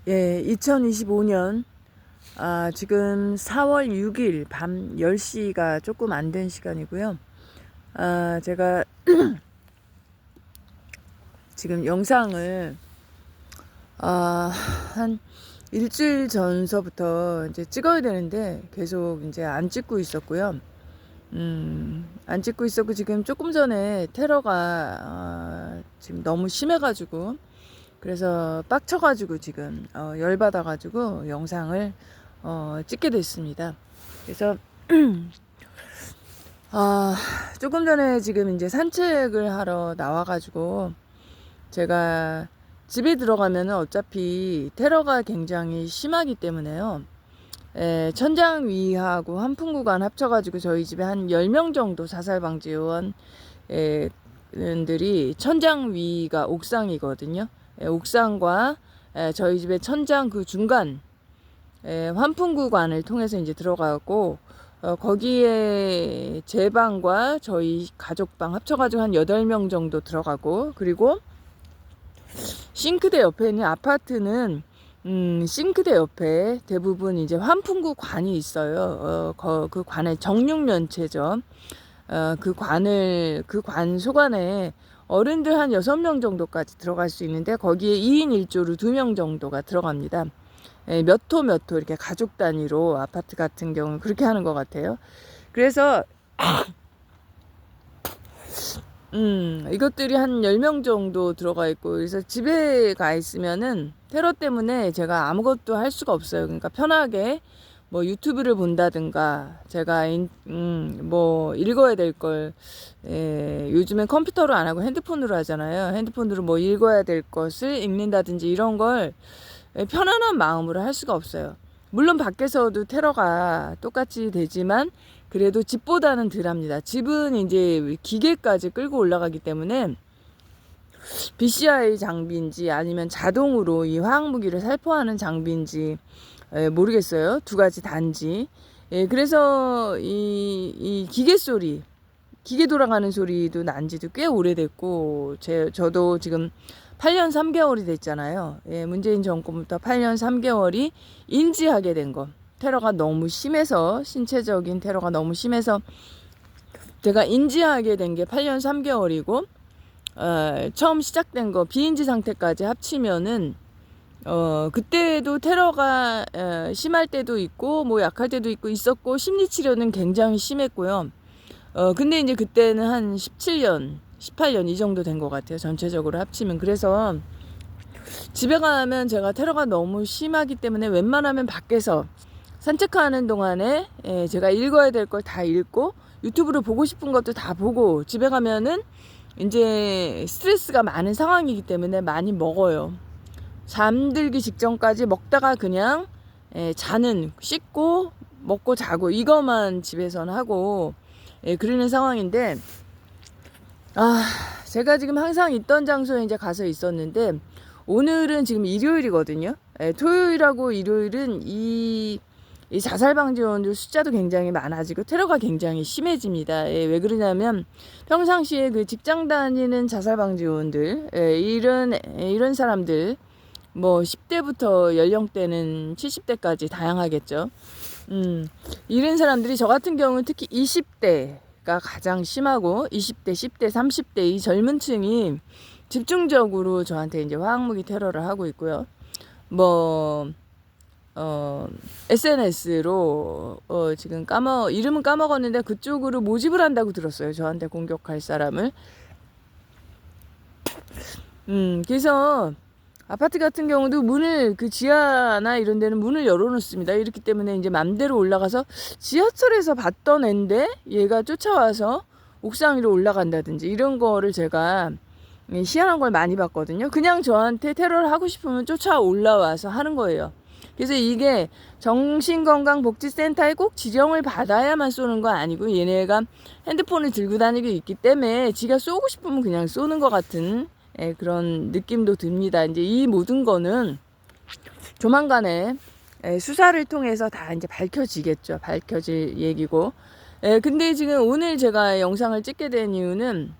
예, 2025년 지금 4월 6일 밤 10시가 조금 안 된 시간이고요. 제가 지금 영상을 한 일주일 전서부터 이제 찍어야 되는데 계속 이제 안 찍고 있었고요. 안 찍고 있었고 지금 조금 전에 테러가 지금 너무 심해가지고 그래서 빡쳐가지고 지금 열받아가지고 영상을 찍게 됐습니다. 그래서 조금 전에 지금 이제 산책을 하러 나와가지고 제가 집에 들어가면 어차피 테러가 굉장히 심하기 때문에요. 천장위하고 한풍구간 합쳐가지고 저희 집에 한 10명 정도 자살방지 요원들이 천장위가 옥상이거든요. 옥상과 저희 집의 천장 그 중간 환풍구관을 통해서 이제 들어가고 거기에 제 방과 저희 가족방 합쳐가지고 한 8명 정도 들어가고, 그리고 싱크대 옆에 있는 아파트는 싱크대 옆에 대부분 이제 환풍구 관이 있어요. 그 관의 정육면체죠. 그 관 소관에 어른들 한 6명 정도까지 들어갈 수 있는데 거기에 2인 1조로 2명 정도가 들어갑니다. 몇 호 이렇게 가족 단위로 아파트 같은 경우는 그렇게 하는 것 같아요. 그래서 이것들이 한 10명 정도 들어가 있고, 그래서 집에 가 있으면은 테러 때문에 제가 아무것도 할 수가 없어요. 그러니까 편하게 뭐 유튜브를 본다든가, 제가 뭐 읽어야 될 걸, 요즘엔 컴퓨터로 안 하고 핸드폰으로 하잖아요. 핸드폰으로 뭐 읽어야 될 것을 읽는다든지 이런 걸 편안한 마음으로 할 수가 없어요. 물론 밖에서도 테러가 똑같이 되지만 그래도 집보다는 덜합니다. 집은 이제 기계까지 끌고 올라가기 때문에 BCI 장비인지 아니면 자동으로 이 화학무기를 살포하는 장비인지 모르겠어요. 두 가지 단지. 그래서 이 기계 소리, 기계 돌아가는 소리도 난 지도 꽤 오래됐고, 저도 지금 8년 3개월이 됐잖아요. 문재인 정권부터 8년 3개월이 인지하게 된 거. 테러가 너무 심해서, 신체적인 테러가 너무 심해서 제가 인지하게 된 게 8년 3개월이고, 처음 시작된 거 비인지 상태까지 합치면은 그때도 테러가 심할 때도 있고 뭐 약할 때도 있고 있었고, 심리치료는 굉장히 심했고요. 근데 이제 그때는 한 17년 18년 이 정도 된 것 같아요, 전체적으로 합치면. 그래서 집에 가면 제가 테러가 너무 심하기 때문에 웬만하면 밖에서 산책하는 동안에 제가 읽어야 될 걸 다 읽고 유튜브로 보고 싶은 것도 다 보고, 집에 가면은 이제 스트레스가 많은 상황이기 때문에 많이 먹어요. 잠들기 직전까지 먹다가 그냥 자는, 씻고 먹고 자고 이것만 집에서는 하고 그러는 상황인데, 제가 지금 항상 있던 장소에 이제 가서 있었는데 오늘은 지금 일요일이거든요. 토요일하고 일요일은 이 자살방지원들 숫자도 굉장히 많아지고 테러가 굉장히 심해집니다. 왜 그러냐면 평상시에 그 직장 다니는 자살방지원들, 이런 사람들, 뭐 10대부터 연령대는 70대까지 다양하겠죠. 이런 사람들이, 저 같은 경우는 특히 20대가 가장 심하고 20대, 10대, 30대 이 젊은 층이 집중적으로 저한테 이제 화학무기 테러를 하고 있고요. 뭐 SNS로 지금 이름은 까먹었는데 그쪽으로 모집을 한다고 들었어요. 저한테 공격할 사람을. 그래서 아파트 같은 경우도 문을, 그 지하나 이런 데는 문을 열어놓습니다. 이렇기 때문에 이제 맘대로 올라가서 지하철에서 봤던 앤데 얘가 쫓아와서 옥상 위로 올라간다든지 이런 거를 제가 희한한 걸 많이 봤거든요. 그냥 저한테 테러를 하고 싶으면 쫓아 올라와서 하는 거예요. 그래서 이게 정신건강복지센터에 꼭 지령을 받아야만 쏘는 거 아니고, 얘네가 핸드폰을 들고 다니고 있기 때문에 지가 쏘고 싶으면 그냥 쏘는 것 같은 그런 느낌도 듭니다. 이제 이 모든 거는 조만간에 수사를 통해서 다 이제 밝혀지겠죠. 밝혀질 얘기고. 근데 지금 오늘 제가 영상을 찍게 된 이유는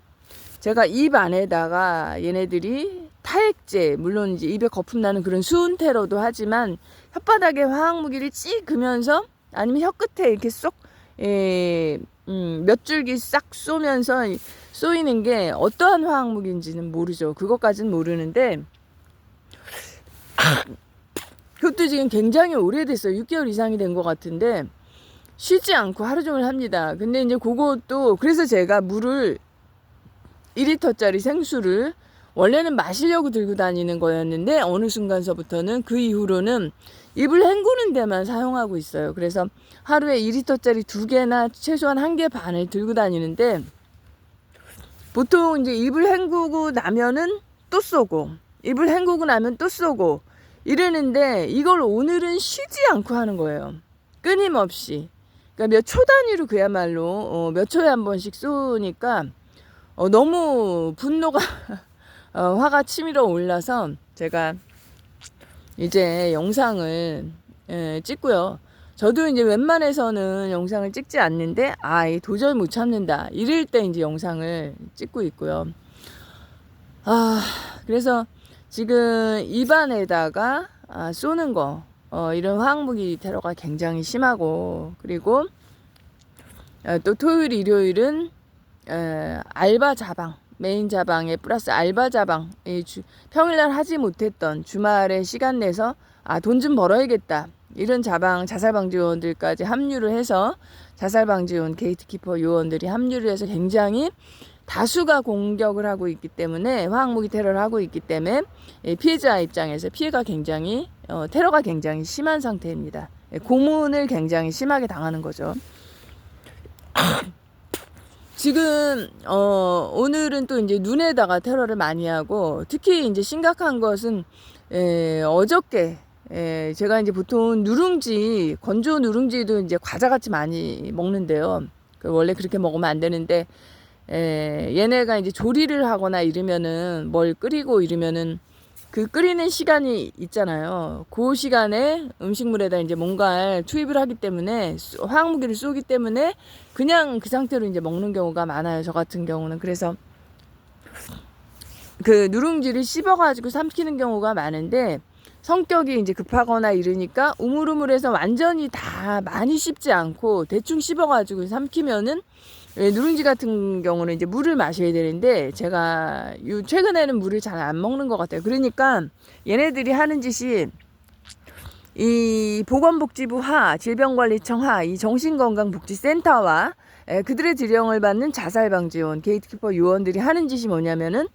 제가 입 안에다가 얘네들이 타액제, 물론 이제 입에 거품 나는 그런 수은 테러도 하지만 혓바닥에 화학 무기를 찍으면서 아니면 혀끝에 이렇게 쏙 몇 줄기 싹 쏘이는 게 어떠한 화학 무기인지는 모르죠. 그것까지는 모르는데 그것도 지금 굉장히 오래됐어요. 6개월 이상이 된 것 같은데 쉬지 않고 하루 종일 합니다. 근데 이제 그것도 그래서 제가 물을 2리터짜리 생수를 원래는 마시려고 들고 다니는 거였는데 어느 순간서부터는 그 이후로는 입을 헹구는 데만 사용하고 있어요. 그래서 하루에 2리터짜리 2개나 최소한 1개 반을 들고 다니는데 보통 이제 입을 헹구고 나면은 또 쏘고 입을 헹구고 나면 또 쏘고 이러는데 이걸 오늘은 쉬지 않고 하는 거예요. 끊임없이. 그러니까 몇 초 단위로 그야말로 몇 초에 한 번씩 쏘니까 너무 분노가 화가 치밀어 올라서 제가 이제 영상을 찍고요. 저도 이제 웬만해서는 영상을 찍지 않는데 도저히 못 참는다 이럴 때 이제 영상을 찍고 있고요. 그래서 지금 입안에다가 쏘는 거 이런 화학무기 테러가 굉장히 심하고 그리고 또 토요일 일요일은 알바 자방 메인 자방에 플러스 알바 자방 평일날 하지 못했던 주말에 시간 내서 돈 좀 벌어야겠다 이런 자방 자살방지 요원들까지 합류를 해서 자살방지요원 게이트키퍼 요원들이 합류를 해서 굉장히 다수가 공격을 하고 있기 때문에 화학무기 테러를 하고 있기 때문에 피해자 입장에서 피해가 굉장히 테러가 굉장히 심한 상태입니다. 고문을 굉장히 심하게 당하는 거죠. 지금 오늘은 또 이제 눈에다가 테러를 많이 하고 특히 이제 심각한 것은 어저께 제가 이제 보통 누룽지 건조 누룽지도 이제 과자같이 많이 먹는데요. 원래 그렇게 먹으면 안 되는데 얘네가 이제 조리를 하거나 이러면은 뭘 끓이고 이러면은 그 끓이는 시간이 있잖아요. 그 시간에 음식물에다 이제 뭔가를 투입을 하기 때문에 화학무기를 쏘기 때문에 그냥 그 상태로 이제 먹는 경우가 많아요. 저 같은 경우는. 그래서 그 누룽지를 씹어가지고 삼키는 경우가 많은데 성격이 이제 급하거나 이러니까 우물우물해서 완전히 다 많이 씹지 않고 대충 씹어가지고 삼키면은 누룽지 같은 경우는 이제 물을 마셔야 되는데 제가 최근에는 물을 잘 안 먹는 것 같아요. 그러니까 얘네들이 하는 짓이 이 보건복지부 질병관리청 이 정신건강복지센터와 그들의 지령을 받는 자살방지요원 게이트키퍼 요원들이 하는 짓이 뭐냐면은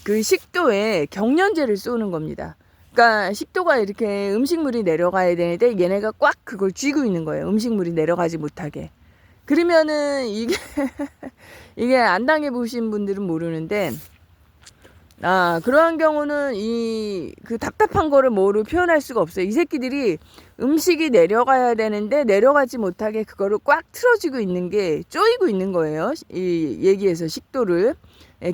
그 식도에 경련제를 쏘는 겁니다. 그러니까 식도가 이렇게 음식물이 내려가야 되는데 얘네가 꽉 그걸 쥐고 있는 거예요. 음식물이 내려가지 못하게. 그러면은 이게 안 당해보신 분들은 모르는데 그러한 경우는 그 답답한 거를 뭐로 표현할 수가 없어요. 이 새끼들이 음식이 내려가야 되는데 내려가지 못하게 그거를 꽉 틀어지고 있는 게 쪼이고 있는 거예요. 이 얘기에서 식도를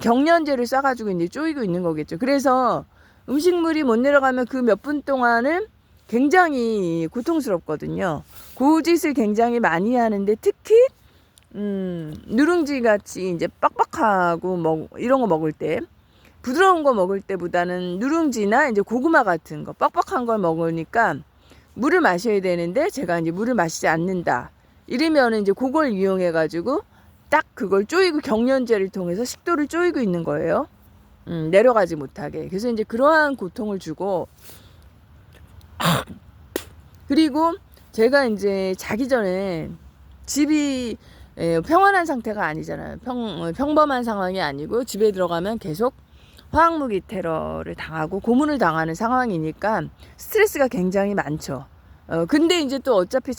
경련제를 쏴가지고 이제 쪼이고 있는 거겠죠. 그래서 음식물이 못 내려가면 그 몇 분 동안은 굉장히 고통스럽거든요. 그 짓을 굉장히 많이 하는데 특히 누룽지 같이 이제 빡빡하고 이런 거 먹을 때 부드러운 거 먹을 때보다는 누룽지나 이제 고구마 같은 거 빡빡한 걸 먹으니까 물을 마셔야 되는데 제가 이제 물을 마시지 않는다. 이러면은 이제 그걸 이용해 가지고 딱 그걸 쪼이고 경련제를 통해서 식도를 쪼이고 있는 거예요. 내려가지 못하게. 그래서 이제 그러한 고통을 주고 그리고 제가 이제 자기 전에 집이 평온한 상태가 아니잖아요. 평범한 상황이 아니고 집에 들어가면 계속 화학무기 테러를 당하고 고문을 당하는 상황이니까 스트레스가 굉장히 많죠. 근데 이제 또 어차피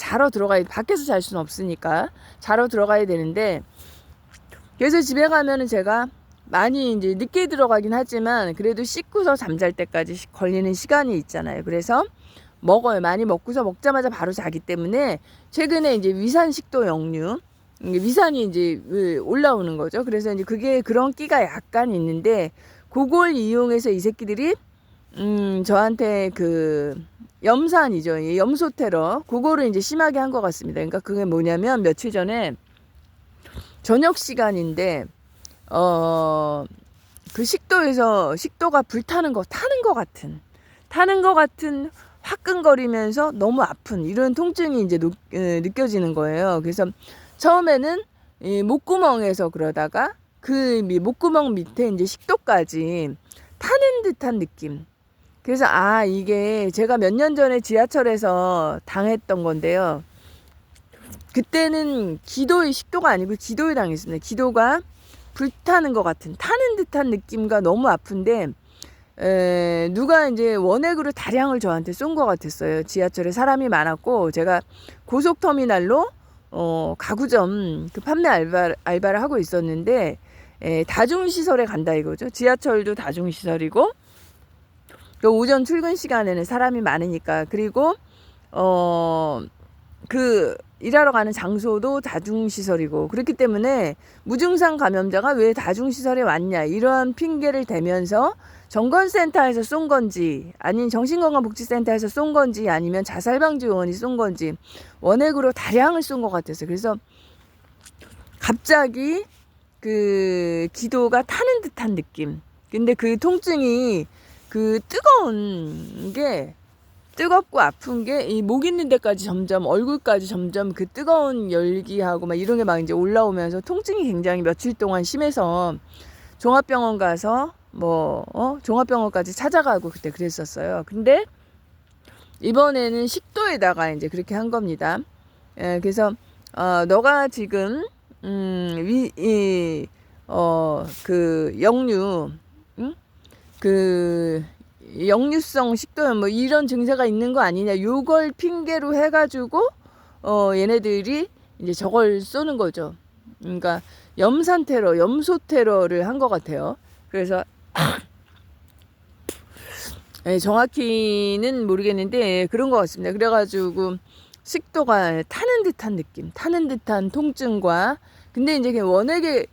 밖에서 잘 수는 없으니까 자러 들어가야 되는데 그래서 집에 가면은 제가 많이 이제 늦게 들어가긴 하지만 그래도 씻고서 잠잘 때까지 걸리는 시간이 있잖아요. 그래서 먹어요. 많이 먹고서 먹자마자 바로 자기 때문에 최근에 이제 위산식도 역류 위산이 이제 올라오는 거죠. 그래서 이제 그게 그런 끼가 약간 있는데 그걸 이용해서 이 새끼들이 저한테 그 염산이죠. 염소 테러 그거를 이제 심하게 한 것 같습니다. 그러니까 그게 뭐냐면 며칠 전에 저녁 시간인데 그 식도가 불타는 타는 것 같은 화끈거리면서 너무 아픈 이런 통증이 이제 느껴지는 거예요. 그래서 처음에는 이 목구멍에서 그러다가 그 목구멍 밑에 이제 식도까지 타는 듯한 느낌. 그래서 이게 제가 몇 년 전에 지하철에서 당했던 건데요. 그때는 식도가 아니고 기도에 당했습니다. 기도가 불타는 것 같은 타는 듯한 느낌과 너무 아픈데 누가 이제 원액으로 다량을 저한테 쏜 것 같았어요. 지하철에 사람이 많았고 제가 고속터미널로 가구점 그 판매 알바를 하고 있었는데 다중시설에 간다 이거죠. 지하철도 다중시설이고 그 오전 출근 시간에는 사람이 많으니까 그리고 그 일하러 가는 장소도 다중시설이고 그렇기 때문에 무증상 감염자가 왜 다중시설에 왔냐 이러한 핑계를 대면서 정건센터에서 쏜 건지 아니면 정신건강복지센터에서 쏜 건지 아니면 자살방지요원이 쏜 건지 원액으로 다량을 쏜 것 같아서 그래서 갑자기 그 기도가 타는 듯한 느낌. 근데 그 통증이 그 뜨겁고 아픈 게 이 목 있는 데까지 점점 얼굴까지 점점 그 뜨거운 열기하고 막 이런 게 막 이제 올라오면서 통증이 굉장히 며칠 동안 심해서 종합병원 가서 종합병원까지 찾아가고 그때 그랬었어요. 근데 이번에는 식도에다가 이제 그렇게 한 겁니다. 그래서 너가 지금 그 역류 그 역류성 식도염 뭐 이런 증세가 있는 거 아니냐 요걸 핑계로 해가지고 얘네들이 이제 저걸 쏘는 거죠. 그러니까 염소 테러를 한 것 같아요. 그래서 정확히는 모르겠는데 그런 것 같습니다. 그래가지고 식도가 타는 듯한 느낌, 타는 듯한 통증과 근데 이제 원액에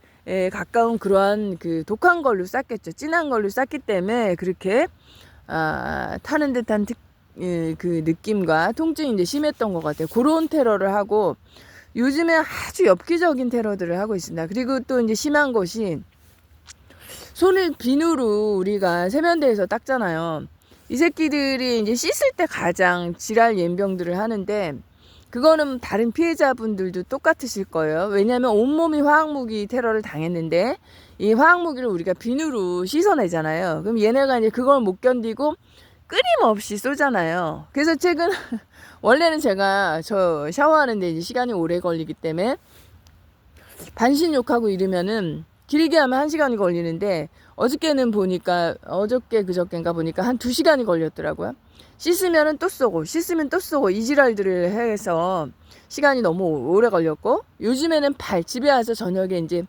가까운 그러한 그 독한 걸로 쌌겠죠. 진한 걸로 쌌기 때문에 그렇게 타는 듯한 그 느낌과 통증이 이제 심했던 것 같아요. 그런 테러를 하고 요즘에 아주 엽기적인 테러들을 하고 있습니다. 그리고 또 이제 심한 것이 손을 비누로 우리가 세면대에서 닦잖아요. 이 새끼들이 이제 씻을 때 가장 지랄 연병들을 하는데 그거는 다른 피해자분들도 똑같으실 거예요. 왜냐하면 온몸이 화학무기 테러를 당했는데 이 화학무기를 우리가 비누로 씻어내잖아요. 그럼 얘네가 이제 그걸 못 견디고 끊임없이 쏘잖아요. 그래서 최근 원래는 제가 저 샤워하는데 이제 시간이 오래 걸리기 때문에 반신욕하고 이러면은 길게 하면 1시간이 걸리는데 어저께는 보니까 그저께인가 보니까 한 2시간이 걸렸더라고요. 씻으면은 또 쏘고 씻으면 또 쏘고 이 지랄들을 해서 시간이 너무 오래 걸렸고 요즘에는 집에 와서 저녁에 이제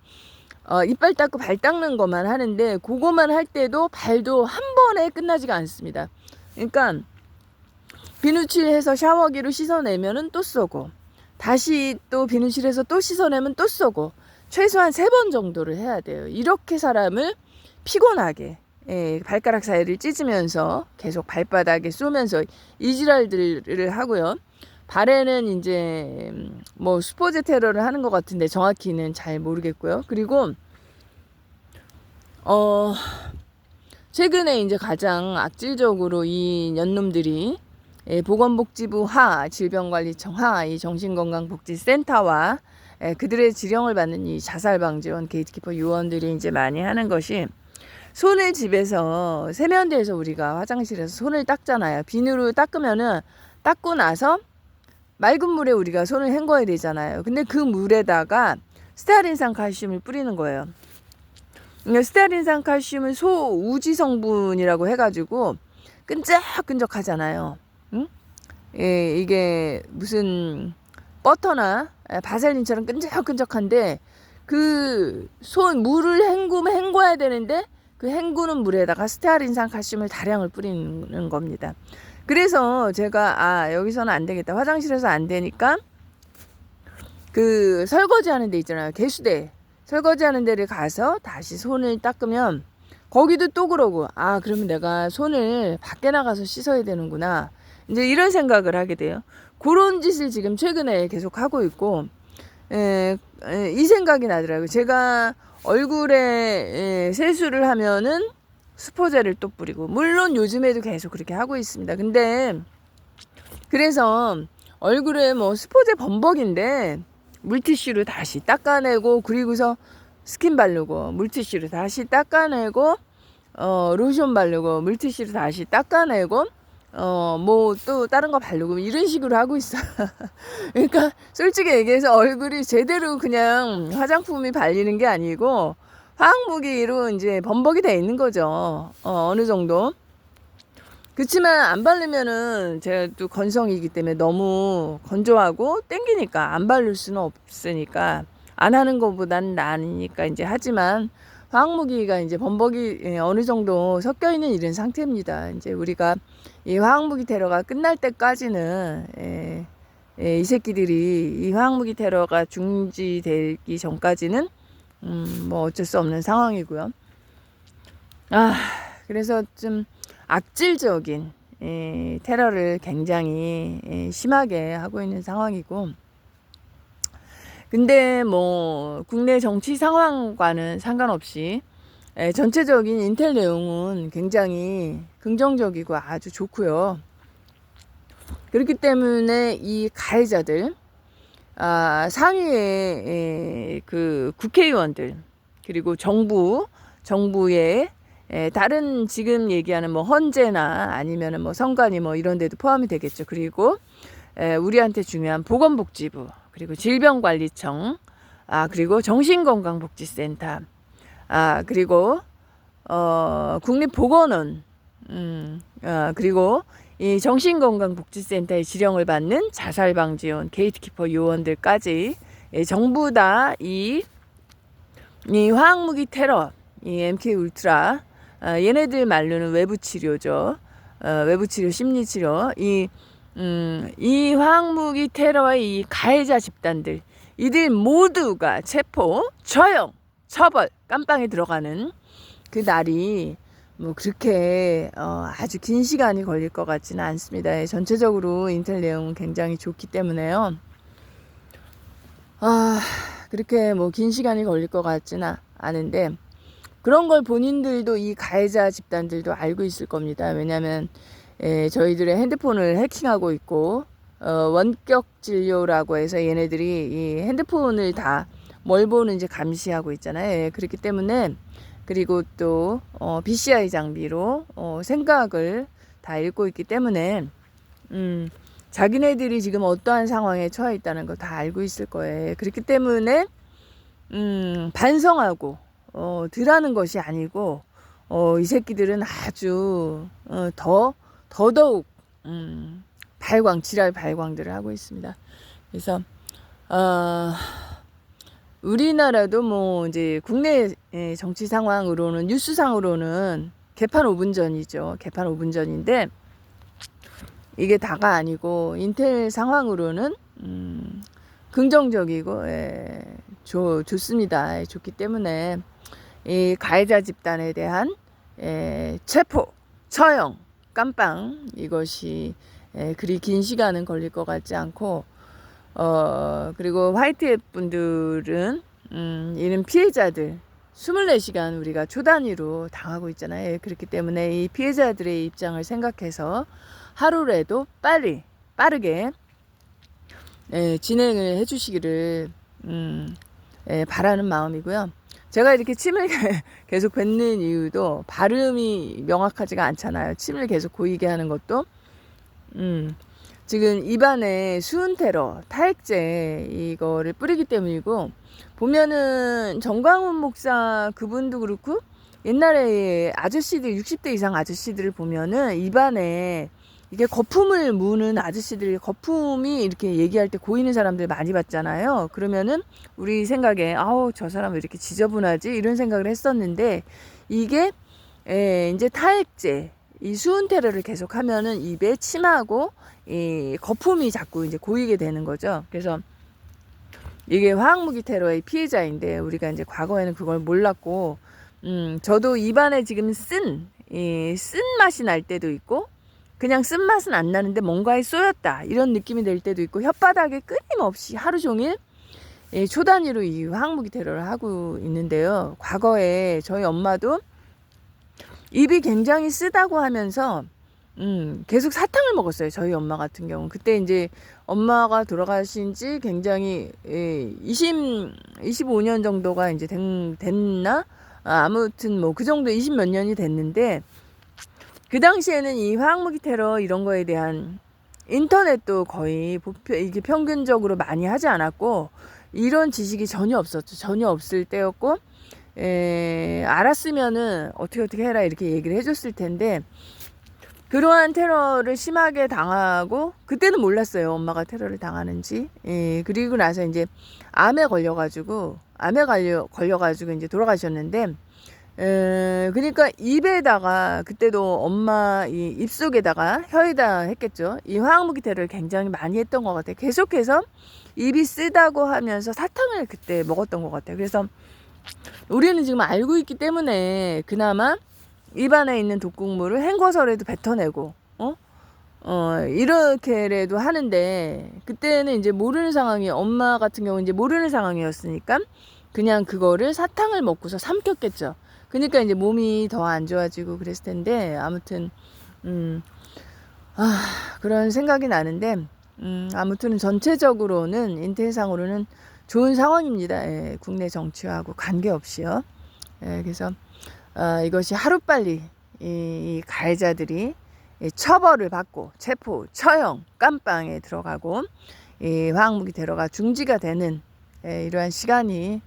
이빨 닦고 발 닦는 것만 하는데 그것만 할 때도 발도 한 번에 끝나지가 않습니다. 그러니까 비누칠해서 샤워기로 씻어내면은 또 쏘고 다시 또 비누칠해서 또 씻어내면 또 쏘고 최소한 3번 정도를 해야 돼요. 이렇게 사람을 피곤하게 발가락 사이를 찢으면서 계속 발바닥에 쏘면서 이지랄들을 하고요. 발에는 이제 뭐 수포제 테러를 하는 것 같은데 정확히는 잘 모르겠고요. 그리고 최근에 이제 가장 악질적으로 이 년놈들이 보건복지부 질병관리청 이 정신건강복지센터와 그들의 지령을 받는 이 자살방지원 게이트키퍼 요원들이 이제 많이 하는 것이 손을 집에서 세면대에서 우리가 화장실에서 손을 닦잖아요. 비누로 닦으면은 닦고 나서 맑은 물에 우리가 손을 헹궈야 되잖아요. 근데 그 물에다가 스테아린산 칼슘을 뿌리는 거예요. 스테아린산 칼슘은 소우지 성분이라고 해가지고 끈적끈적하잖아요. 응? 이게 무슨 버터나 바셀린처럼 끈적끈적한데 그 물을 헹궈야 되는데 그 헹구는 물에다가 스테아린산 칼슘을 다량을 뿌리는 겁니다. 그래서 제가 여기서는 안 되겠다. 화장실에서 안 되니까 그 설거지 하는 데 있잖아요. 개수대. 설거지 하는 데를 가서 다시 손을 닦으면 거기도 또 그러고 그러면 내가 손을 밖에 나가서 씻어야 되는구나. 이제 이런 생각을 하게 돼요. 그런 짓을 지금 최근에 계속 하고 있고 이 생각이 나더라고요. 제가 얼굴에 세수를 하면은 수포제를 또 뿌리고, 물론 요즘에도 계속 그렇게 하고 있습니다. 근데 그래서 얼굴에 뭐 수포제 범벅인데 물티슈로 다시 닦아내고, 그리고서 스킨 바르고 물티슈로 다시 닦아내고, 로션 바르고 물티슈로 다시 닦아내고, 뭐 또 다른 거 바르고 이런 식으로 하고 있어. 그러니까 솔직히 얘기해서 얼굴이 제대로 그냥 화장품이 발리는 게 아니고 화학무기로 이제 범벅이 돼 있는 거죠. 어느 정도. 그렇지만 안 바르면은 제가 또 건성이기 때문에 너무 건조하고 땡기니까 안 바를 수는 없으니까 안 하는 것보단 나으니까 이제 하지만, 화학무기가 이제 범벅이 어느 정도 섞여 있는 이런 상태입니다. 이제 우리가 이 화학무기 테러가 끝날 때까지는 이 새끼들이 이 화학무기 테러가 중지되기 전까지는 뭐 어쩔 수 없는 상황이고요. 그래서 좀 악질적인 테러를 굉장히 심하게 하고 있는 상황이고, 근데 뭐 국내 정치 상황과는 상관없이 전체적인 인텔 내용은 굉장히 긍정적이고 아주 좋고요. 그렇기 때문에 이 가해자들, 상위의 그 국회의원들, 그리고 정부의 다른 지금 얘기하는 뭐 헌재나 아니면은 뭐 선관위 뭐 이런 데도 포함이 되겠죠. 그리고 우리한테 중요한 보건복지부, 그리고 질병관리청, 그리고 정신건강복지센터, 그리고 국립보건원, 그리고 이 정신건강복지센터의 지령을 받는 자살방지원, 게이트키퍼 요원들까지 전부 다 이 화학무기 테러, 이 MK 울트라, 얘네들 말로는 외부치료죠. 외부치료, 심리치료, 이 화학무기 테러의 이 가해자 집단들, 이들 모두가 체포, 처형, 처벌, 깜빵에 들어가는 그 날이 뭐 그렇게 아주 긴 시간이 걸릴 것 같지는 않습니다. 전체적으로 인텔 내용은 굉장히 좋기 때문에요. 그렇게 뭐 긴 시간이 걸릴 것 같지는 않은데, 그런 걸 본인들도, 이 가해자 집단들도 알고 있을 겁니다. 왜냐하면 저희들의 핸드폰을 해킹하고 있고, 원격 진료라고 해서 얘네들이 이 핸드폰을 다 뭘 보는지 감시하고 있잖아요. 그렇기 때문에, 그리고 또 BCI 장비로 생각을 다 읽고 있기 때문에 자기네들이 지금 어떠한 상황에 처해 있다는 걸 다 알고 있을 거예요. 그렇기 때문에 반성하고 덜하는 것이 아니고, 이 새끼들은 아주 더더욱 지랄 발광들을 하고 있습니다. 그래서 우리나라도 뭐 이제 국내 정치 상황으로는, 뉴스상으로는 개판 5분 전이죠. 개판 5분 전인데, 이게 다가 아니고 인텔 상황으로는 긍정적이고 좋습니다. 좋기 때문에 이 가해자 집단에 대한 체포, 처형, 깜빵, 이것이 그리 긴 시간은 걸릴 것 같지 않고, 그리고 화이트앱 분들은 이런 피해자들 24시간 우리가 초단위로 당하고 있잖아요. 그렇기 때문에 이 피해자들의 입장을 생각해서 하루라도 빠르게 진행을 해주시기를 바라는 마음이고요. 제가 이렇게 침을 계속 뱉는 이유도 발음이 명확하지가 않잖아요. 침을 계속 고이게 하는 것도 지금 입안에 수은 테러, 타액제 이거를 뿌리기 때문이고, 보면은 정광훈 목사 그분도 그렇고, 옛날에 아저씨들, 60대 이상 아저씨들을 보면은 입안에 이게 거품을 무는 아저씨들이, 거품이 이렇게 얘기할 때 고이는 사람들 많이 봤잖아요. 그러면은 우리 생각에 저 사람 왜 이렇게 지저분하지? 이런 생각을 했었는데, 이게 이제 타액제, 이 수은 테러를 계속 하면은 입에 침하고 이 거품이 자꾸 이제 고이게 되는 거죠. 그래서 이게 화학무기 테러의 피해자인데, 우리가 이제 과거에는 그걸 몰랐고, 저도 입안에 지금 쓴 맛이 날 때도 있고, 그냥 쓴 맛은 안 나는데 뭔가에 쏘였다 이런 느낌이 들 때도 있고, 혓바닥에 끊임없이 하루 종일 예, 초 단위로 이 화학무기 테러를 하고 있는데요. 과거에 저희 엄마도 입이 굉장히 쓰다고 하면서 계속 사탕을 먹었어요. 저희 엄마 같은 경우. 그때 이제 엄마가 돌아가신 지 굉장히 25년 정도가 이제 됐나? 아무튼 뭐 그 정도 20 몇 년이 됐는데 그 당시에는 이 화학무기 테러 이런 거에 대한 인터넷도 거의 이게 평균적으로 많이 하지 않았고 이런 지식이 전혀 없었죠. 전혀 없을 때였고 알았으면은 어떻게 해라 이렇게 얘기를 해줬을 텐데 그러한 테러를 심하게 당하고 그때는 몰랐어요. 엄마가 테러를 당하는지. 그리고 나서 이제 암에 걸려가지고 이제 돌아가셨는데 그러니까 입에다가 그때도 엄마 이 입속에다가 혀에다 했겠죠. 이 화학무기 테러를 굉장히 많이 했던 것 같아요. 계속해서 입이 쓰다고 하면서 사탕을 그때 먹었던 것 같아요. 그래서 우리는 지금 알고 있기 때문에 그나마 입안에 있는 독극물을 헹궈서라도 뱉어내고 이렇게라도 하는데 그때는 이제 모르는 상황이 엄마 같은 경우는 이제 모르는 상황이었으니까 그냥 그거를 사탕을 먹고서 삼켰겠죠. 그러니까 이제 몸이 더 안 좋아지고 그랬을 텐데 아무튼 그런 생각이 나는데 아무튼 전체적으로는 인터넷상으로는 좋은 상황입니다. 예, 국내 정치하고 관계없이요. 예, 그래서 이것이 하루빨리 이 가해자들이 처벌을 받고 체포, 처형, 깜빵에 들어가고 이 화학무기 테러가 중지가 되는 이러한 시간이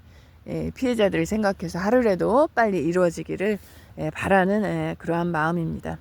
피해자들을 생각해서 하루라도 빨리 이루어지기를 바라는 그러한 마음입니다.